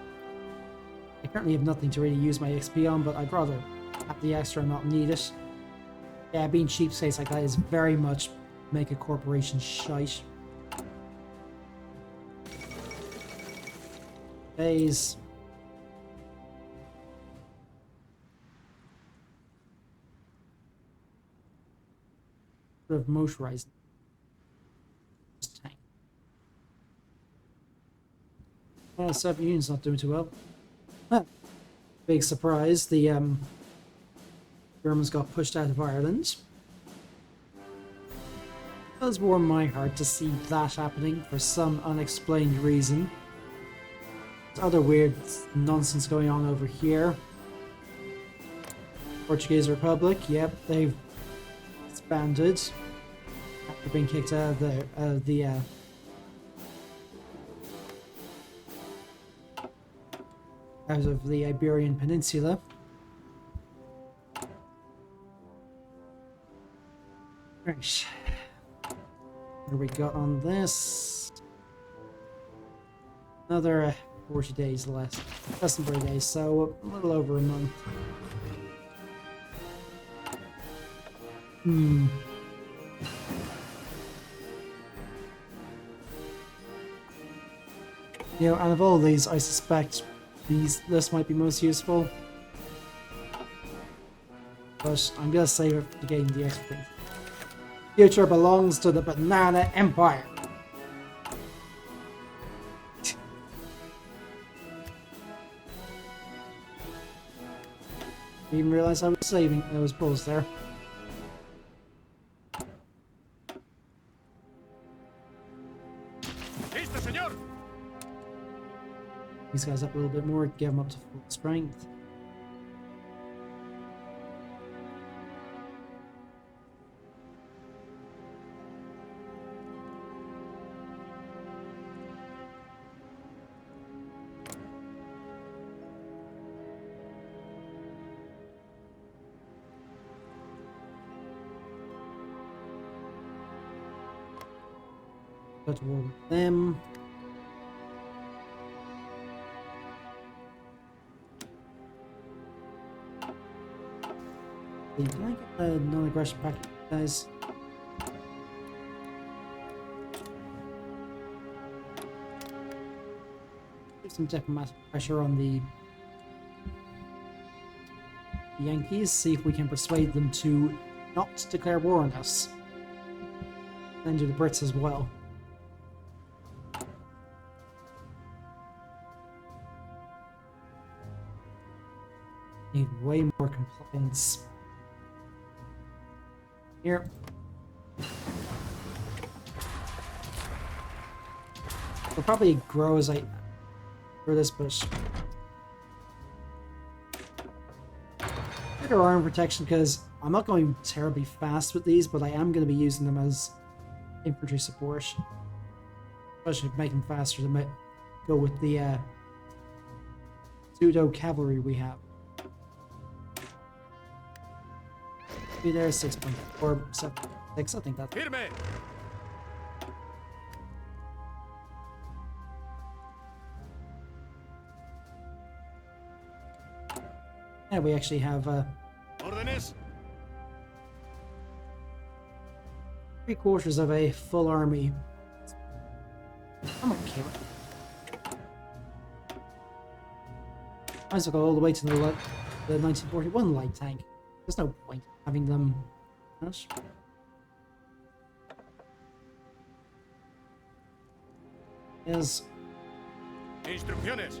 I currently have nothing to really use my XP on, but I'd rather have the extra and not need it. Yeah, being cheapskates like that is very much make a corporation shite. Days. Sort of motorizing. Just tank. Well, Soviet Union's not doing too well. Huh. Big surprise, the Germans got pushed out of Ireland. It does warm my heart to see that happening for some unexplained reason. There's other weird nonsense going on over here. Portuguese Republic, yep, they've expanded after being kicked out of the Iberian Peninsula. Right. What do we got on this? Another 40 days less than 40 days, so a little over a month. You know, out of all these, I suspect this might be most useful. But I'm gonna save it for getting the XP. Future belongs to the Banana Empire. Didn't even realize I was saving those bulls there. Listo, señor. These guys up a little bit more, get them up to full strength. Go to war with them. Can I get the non-aggression packet, guys? Put some diplomatic pressure on the Yankees, see if we can persuade them to not declare war on us. And do the Brits as well. Need way more compliance. Here. We'll probably grow as I for this bush. Better arm protection because I'm not going terribly fast with these, but I am going to be using them as infantry support. Especially to make them faster to go with the pseudo cavalry we have. Be there 6.476. I think that's. Firme. Yeah, we actually have Órdenes. 3/4 of a full army. I'm okay with it. Might as well go all the way to the 1941 light tank. There's no point having them Yes. Is Instrucciones.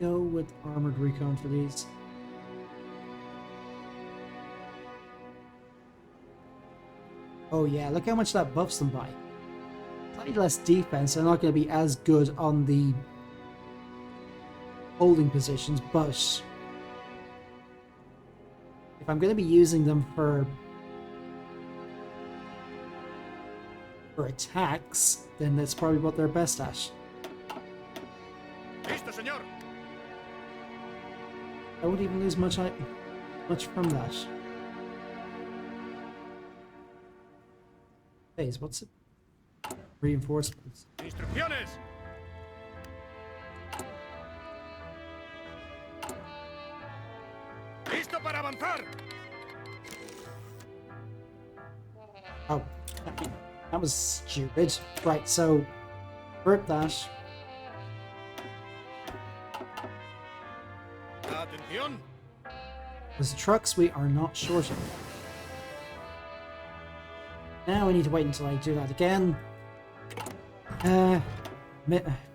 go with armored recon for these. Oh yeah, look how much that buffs them by. Slightly less defense, they're not going to be as good on the holding positions, but if I'm going to be using them for attacks, then that's probably what they're best at. Listo, señor. I wouldn't even lose much from that. Phase, what's it? Reinforcements. Instrucciones. Listo para avanzar. Oh, that was stupid. Right, so hurt that. Atención. Because trucks we are not short of. Now we need to wait until I do that again.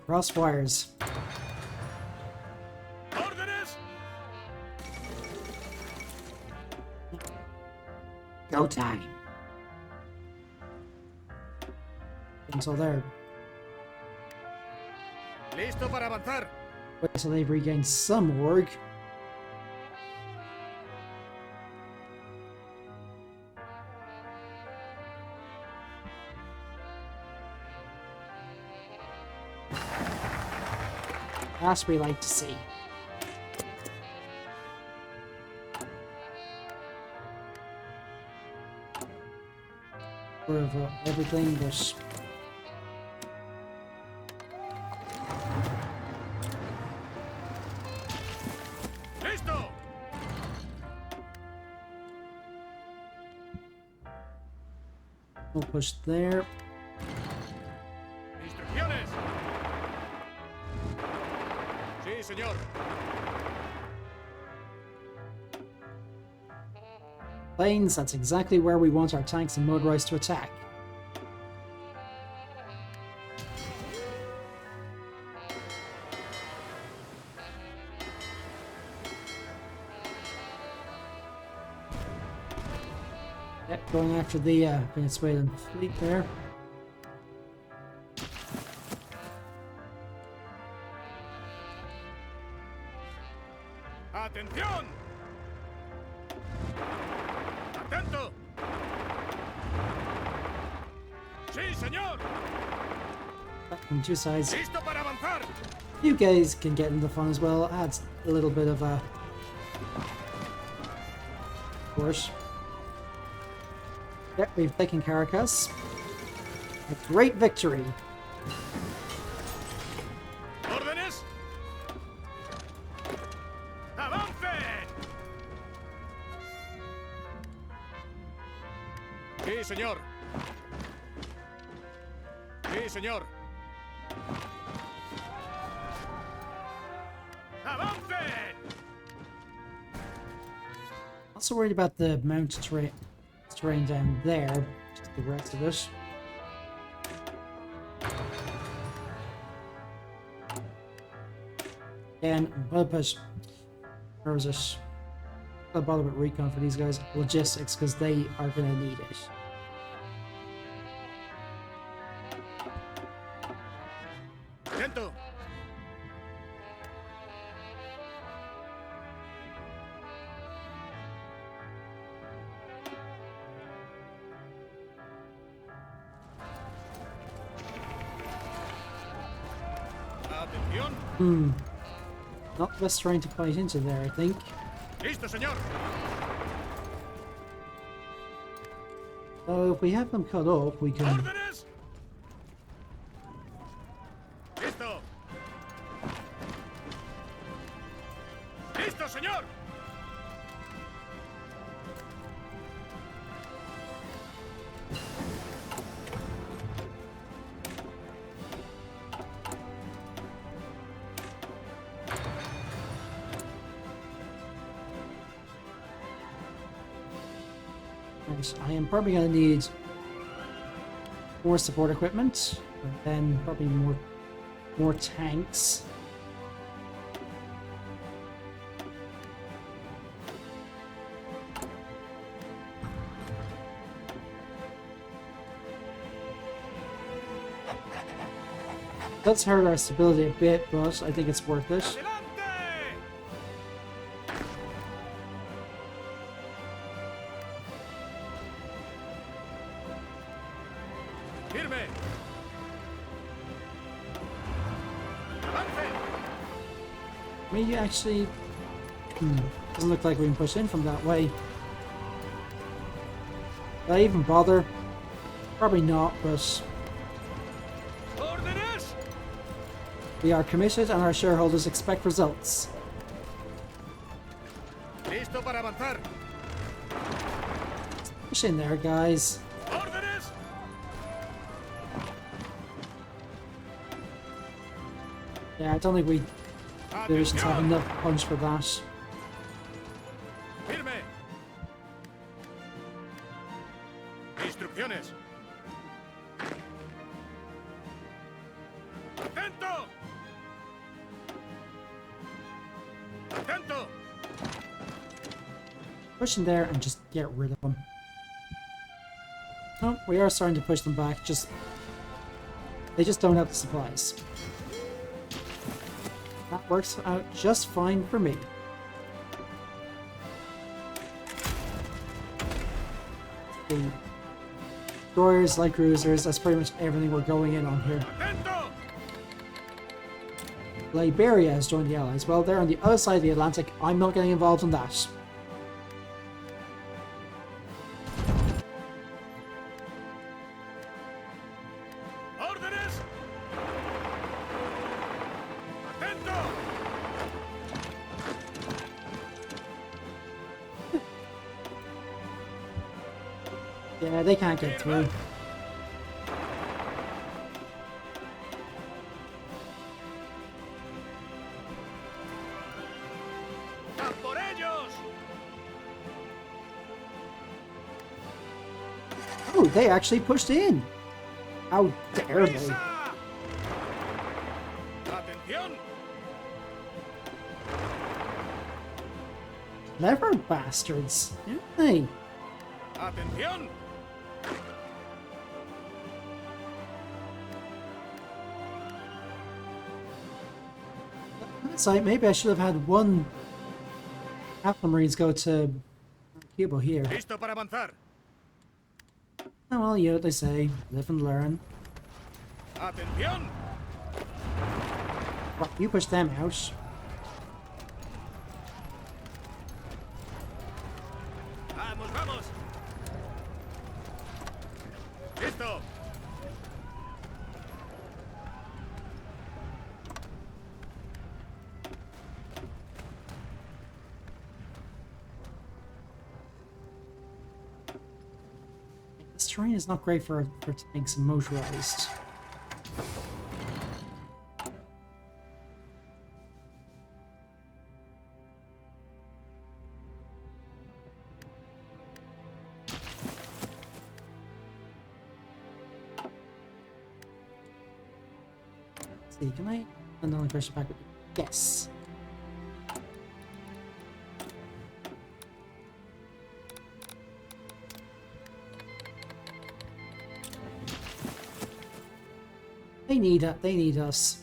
Cross wires. Órdenes. Go time. Until there. Listo para avanzar. Wait till they've regained some org. That's what we like to see. For everything, but Listo. we'll push there. Instrucciones. Sí, señor. Planes, that's exactly where we want our tanks and motorized to attack. Yep, going after the Venezuelan fleet there. Atención. Atento. Sí, señor. From two sides. Listo para avanzar. You guys can get into fun as well. Adds a little bit of a course. Yep, we've taken Caracas. A great victory. Órdenes. Avance. Sí, señor. Sí, señor. Avance. Also worried about the mountain terrain down there. Just the rest of it. And I'll push. Where was it? I'll bother with recon for these guys. Logistics, because they are going to need it. Atento. Atención. Not the best terrain to fight into there, I think. Listo, señor. So if we have them cut off, we can... Órdenes. Listo. Listo, señor. Right, I am probably going to need more support equipment, and then probably more tanks. Does hurt our stability a bit, but I think it's worth it. ¡Adelante! ¡Firme! ¡Avance! Maybe actually... doesn't look like we can push in from that way. Did I even bother? Probably not, but ¡Órdenes! we are committed and our shareholders expect results. ¡Listo para avanzar! Push in there, guys. ¡Órdenes! Yeah, I don't think we divisions have ¡Atención! enough punch for that. ¡Firme! Instrucciones. ¡Atento! ¡Atento! Push in there and just get rid of them. Oh, we are starting to push them back, they just don't have the supplies. That works out just fine for me. The destroyers, light cruisers, that's pretty much everything we're going in on here. ¡Atento! Liberia has joined the Allies. Well, they're on the other side of the Atlantic. I'm not getting involved in that. ¡Órdenes! ¡Atento! Yeah, they can't get through. ¡A por ellos! Oh, they actually pushed in. How dare they? ¡Prisa! ¡Atención! Clever bastards, aren't they? ¡Atención! That's like, maybe I should have had one half the Marines go to Cuba here. ¡Listo para avanzar! Oh well, you know what they say, live and learn. ¡Atención! Right, you push them out. ¡Vamos, vamos! ¡Listo! This terrain is not great for tanks and motorized. See, can I send the aggression back? Yes. They need us.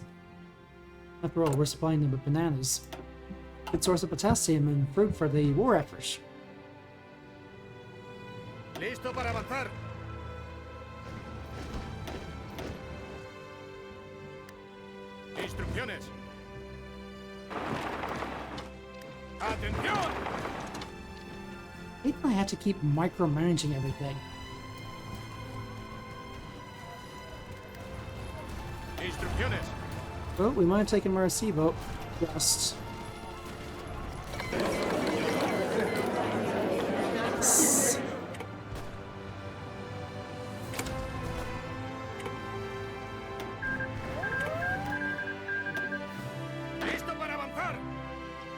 After all, we're supplying them with bananas. Good source of potassium and fruit for the war effort. ¡Listo para avanzar! Instrucciones. ¡Atención! I think I have to keep micromanaging everything. Instrucciones. Oh, we might have taken Maracaibo. Just. Yes. ¡Listo para avanzar!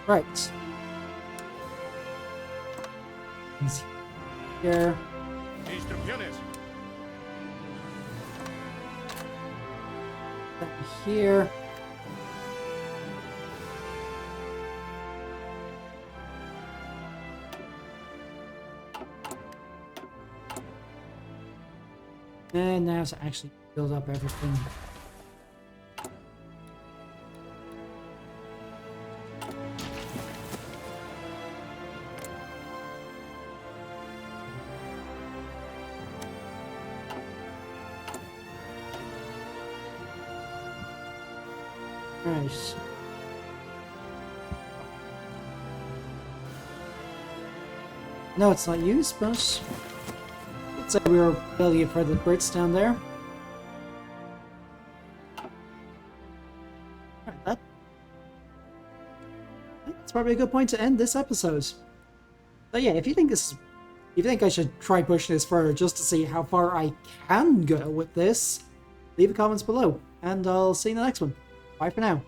Right. Here. Instrucciones. Here. And now to actually build up everything. Right. No, it's not used, but let's say we were building it for the Brits down there. Alright, that's probably a good point to end this episode. But yeah, if you think I should try pushing this further just to see how far I can go with this, leave a comments below, and I'll see you in the next one. Bye for now.